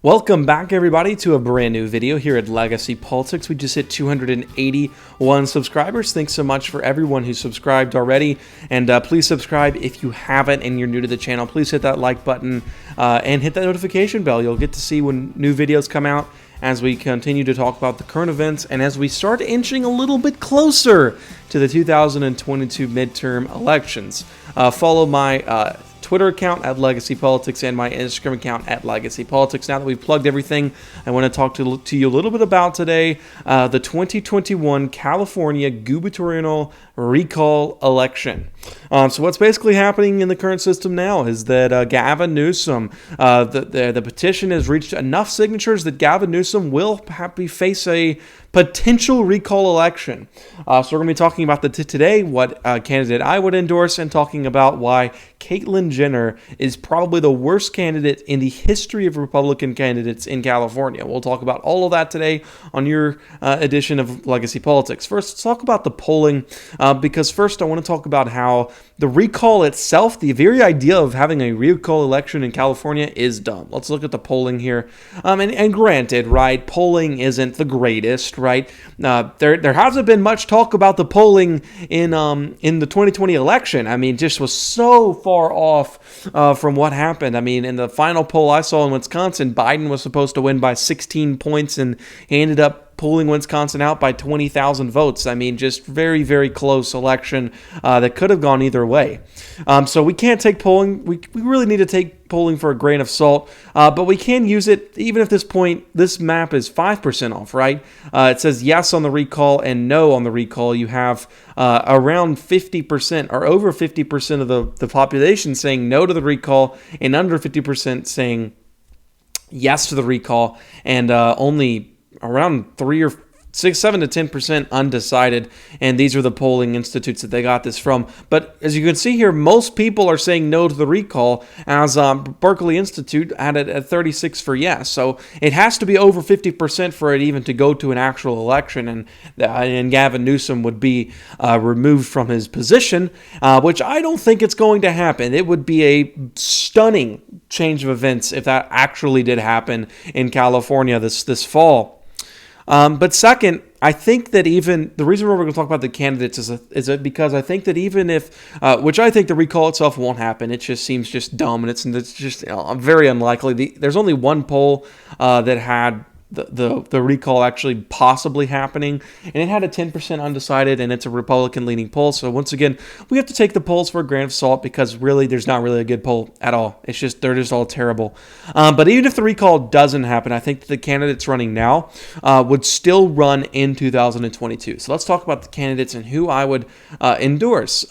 Welcome back, everybody, to a brand new video here at Legacy Politics. We just hit 281 subscribers. Thanks so much for everyone who subscribed already. And please subscribe if you haven't and you're new to the channel. Please hit that like button and hit that notification bell. You'll get to see when new videos come out as we continue to talk about the current events and as we start inching a little bit closer to the 2022 midterm elections. Follow my Twitter account at Legacy Politics and my Instagram account at Legacy Politics. Now that we've plugged everything, I want to talk to you a little bit about today, the 2021 California gubernatorial recall election. So what's basically happening in the current system now is that Gavin Newsom, the petition has reached enough signatures that Gavin Newsom will face a potential recall election. So we're going to be talking about today what candidate I would endorse and talking about why Caitlyn Jenner is probably the worst candidate in the history of Republican candidates in California. We'll talk about all of that today on your edition of Legacy Politics. First, let's talk about the polling because first I want to talk about how the recall itself, the very idea of having a recall election in California is dumb. Let's look at the polling here. And granted, right, polling isn't the greatest, right? There hasn't been much talk about the polling in the 2020 election. I mean, just was so far off from what happened. I mean, in the final poll I saw in Wisconsin, Biden was supposed to win by 16 points, and he ended up pulling Wisconsin out by 20,000 votes. I mean, just very, very close election that could have gone either way. So we can't take polling. We really need to take polling for a grain of salt, but we can use it even if this map is 5% off, right? It says yes on the recall and no on the recall. You have around 50% or over 50% of the population saying no to the recall and under 50% saying yes to the recall, and only around 7 to 10% undecided, and these are the polling institutes that they got this from. But as you can see here, most people are saying no to the recall, as Berkeley Institute had it at 36 for yes. So it has to be over 50% for it even to go to an actual election, and Gavin Newsom would be removed from his position, which I don't think it's going to happen. It would be a stunning change of events if that actually did happen in California this fall. But second, I think that even the reason why we're going to talk about the candidates is because I think that even if, which I think the recall itself won't happen, it just seems just dumb and it's just very unlikely. There's only one poll that had the recall actually possibly happening, and it had a 10% undecided, and it's a Republican leaning poll. So once again, we have to take the polls for a grain of salt because really there's not really a good poll at all. It's just they're just all terrible. But even if the recall doesn't happen, I think that the candidates running now would still run in 2022. So let's talk about the candidates and who I would endorse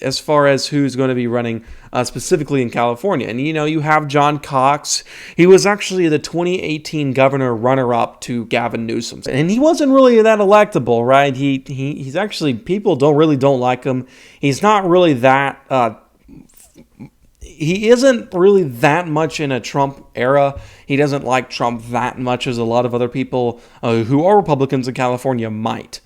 as far as who's going to be running specifically in California. And you have John Cox. He was actually the 2018 governor runner-up to Gavin Newsom, and he wasn't really that electable, right? He's actually, people don't like him. He's not really that he isn't really that much in a Trump era. He doesn't like Trump that much as a lot of other people who are Republicans in California might.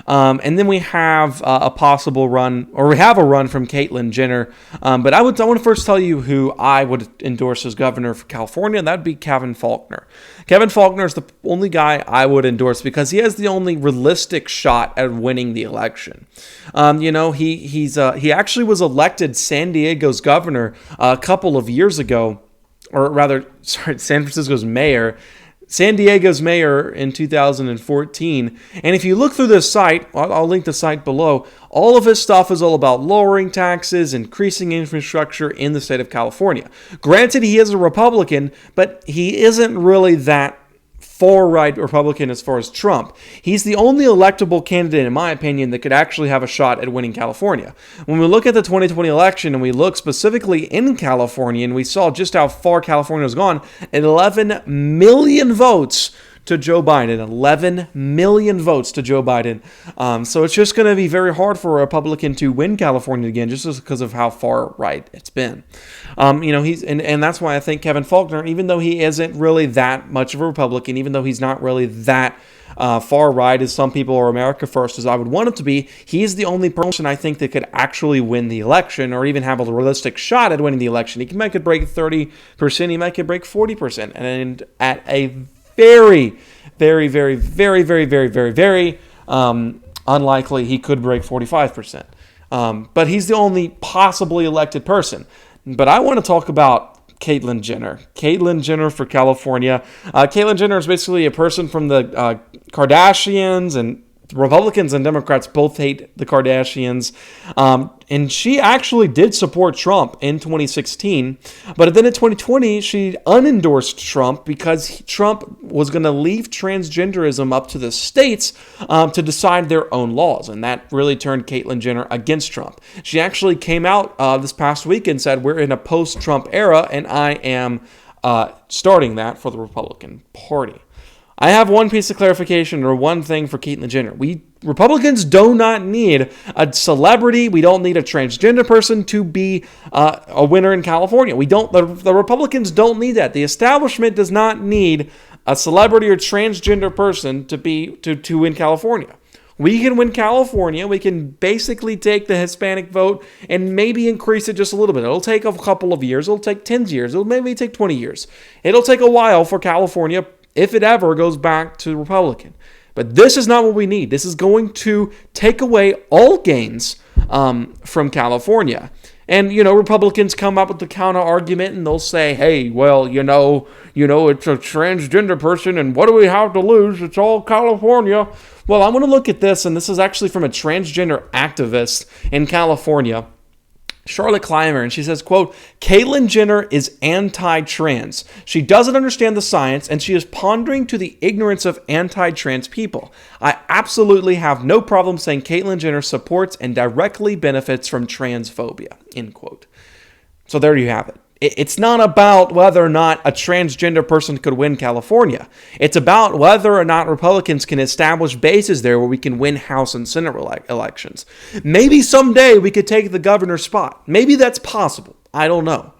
And then we have a possible run, or we have a run from Caitlyn Jenner. But I want to first tell you who I would endorse as governor for California, and that'd be Kevin Faulconer. Kevin Faulconer is the only guy I would endorse because he has the only realistic shot at winning the election. He actually was elected San Diego's governor a couple of years ago, or rather, San Francisco's mayor. San Diego's mayor in 2014. And if you look through this site, I'll link the site below, all of his stuff is all about lowering taxes, increasing infrastructure in the state of California. Granted, he is a Republican, but he isn't really that far-right Republican as far as Trump. He's the only electable candidate, in my opinion, that could actually have a shot at winning California. When we look at the 2020 election and we look specifically in California, and we saw just how far California has gone, 11 million votes to Joe Biden, 11 million votes to Joe Biden. So it's just going to be very hard for a Republican to win California again, just because of how far right it's been. And that's why I think Kevin Faulconer, even though he isn't really that much of a Republican, even though he's not really that far right as some people or America First as I would want him to be, he's the only person I think that could actually win the election or even have a realistic shot at winning the election. He might could break 30%, he might could break 40%, and at a very, very, very, very, very, very, very, very unlikely he could break 45%. But he's the only possibly elected person. But I want to talk about Caitlyn Jenner. Caitlyn Jenner for California. Caitlyn Jenner is basically a person from the Kardashians, and Republicans and Democrats both hate the Kardashians. And she actually did support Trump in 2016. But then in 2020, she unendorsed Trump because Trump was going to leave transgenderism up to the states to decide their own laws. And that really turned Caitlyn Jenner against Trump. She actually came out this past week and said, we're in a post-Trump era, and I am starting that for the Republican Party. I have one piece of clarification or one thing for Caitlyn Jenner. We Republicans do not need a celebrity. We don't need a transgender person to be a winner in California. We don't. The Republicans don't need that. The establishment does not need a celebrity or transgender person to win California. We can win California. We can basically take the Hispanic vote and maybe increase it just a little bit. It'll take a couple of years. It'll take 10 years. It'll maybe take 20 years. It'll take a while for California, if it ever goes back to Republican. But this is not what we need. This is going to take away all gains from California. And, Republicans come up with the counter argument and they'll say, hey, well, it's a transgender person and what do we have to lose? It's all California. Well, I'm going to look at this, and this is actually from a transgender activist in California, Charlotte Clymer, and she says, quote, Caitlyn Jenner is anti-trans. She doesn't understand the science, and she is pondering to the ignorance of anti-trans people. I absolutely have no problem saying Caitlyn Jenner supports and directly benefits from transphobia, end quote. So there you have it. It's not about whether or not a transgender person could win California. It's about whether or not Republicans can establish bases there where we can win House and Senate elections. Maybe someday we could take the governor's spot. Maybe that's possible. I don't know.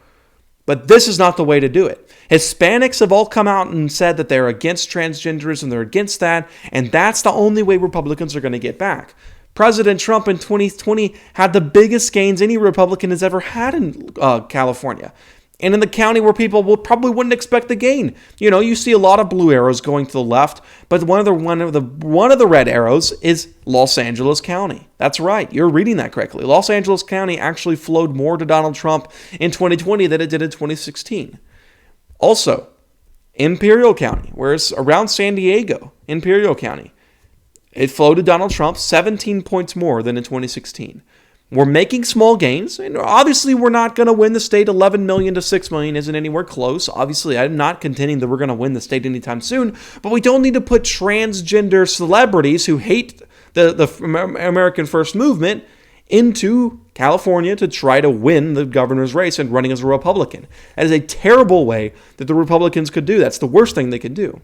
But this is not the way to do it. Hispanics have all come out and said that they're against transgenderism, they're against that, and that's the only way Republicans are going to get back. President Trump in 2020 had the biggest gains any Republican has ever had in California. And in the county where people probably wouldn't expect the gain. You see a lot of blue arrows going to the left, but one of the red arrows is Los Angeles County. That's right. You're reading that correctly. Los Angeles County actually flowed more to Donald Trump in 2020 than it did in 2016. Also, Imperial County, where it's around San Diego, Imperial County, it flowed to Donald Trump 17 points more than in 2016. We're making small gains, and obviously we're not going to win the state. 11 million to 6 million isn't anywhere close. Obviously, I'm not contending that we're going to win the state anytime soon, but we don't need to put transgender celebrities who hate the American First Movement into California to try to win the governor's race and running as a Republican. That is a terrible way that the Republicans could do. That's the worst thing they could do.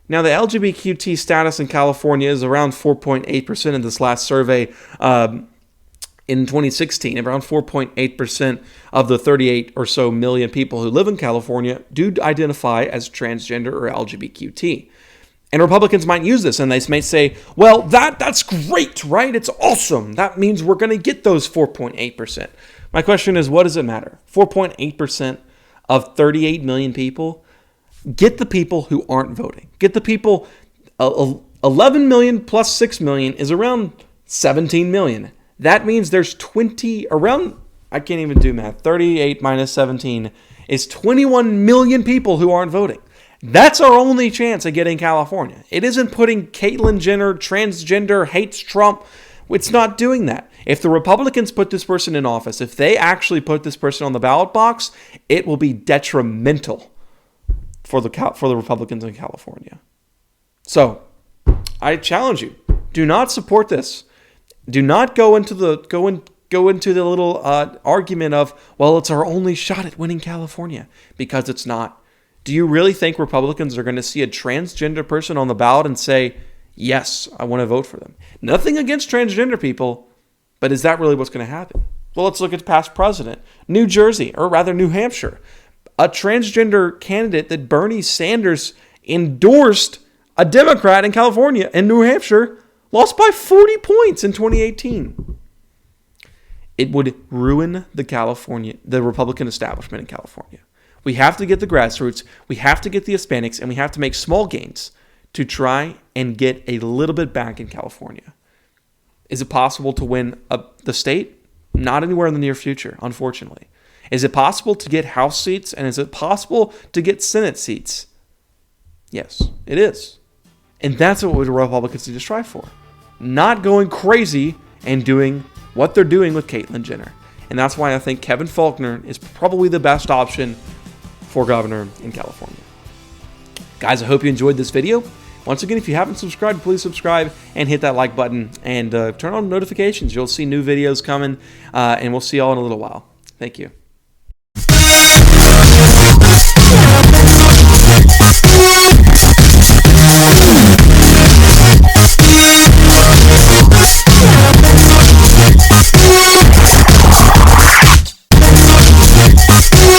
Now, the LGBTQ status in California is around 4.8% in this last survey in 2016. Around 4.8% of the 38 or so million people who live in California do identify as transgender or LGBTQ. And Republicans might use this, and they may say, well, that's great, right? It's awesome. That means we're going to get those 4.8%. My question is, what does it matter? 4.8% of 38 million people? Get the people who aren't voting. Get the people, 11 million plus 6 million is around 17 million. That means there's I can't even do math, 38 minus 17 is 21 million people who aren't voting. That's our only chance of getting California. It isn't putting Caitlyn Jenner, transgender, hates Trump. It's not doing that. If the Republicans put this person in office, if they actually put this person on the ballot box, it will be detrimental for the Republicans in California. So, I challenge you: do not support this. Do not go into the little argument of, well, it's our only shot at winning California, because it's not. Do you really think Republicans are going to see a transgender person on the ballot and say, yes, I want to vote for them? Nothing against transgender people, but is that really what's going to happen? Well, let's look at past president. New Jersey, or rather New Hampshire. A transgender candidate that Bernie Sanders endorsed, a Democrat in California and New Hampshire, lost by 40 points in 2018. It would ruin the Republican establishment in California. We have to get the grassroots, we have to get the Hispanics, and we have to make small gains to try and get a little bit back in California. Is it possible to win the state? Not anywhere in the near future, unfortunately. Is it possible to get House seats, and is it possible to get Senate seats? Yes, it is. And that's what the Republicans need to strive for. Not going crazy and doing what they're doing with Caitlyn Jenner. And that's why I think Kevin Faulconer is probably the best option for governor in California. Guys, I hope you enjoyed this video. Once again, if you haven't subscribed, please subscribe and hit that like button and turn on notifications. You'll see new videos coming, and we'll see y'all in a little while. Thank you.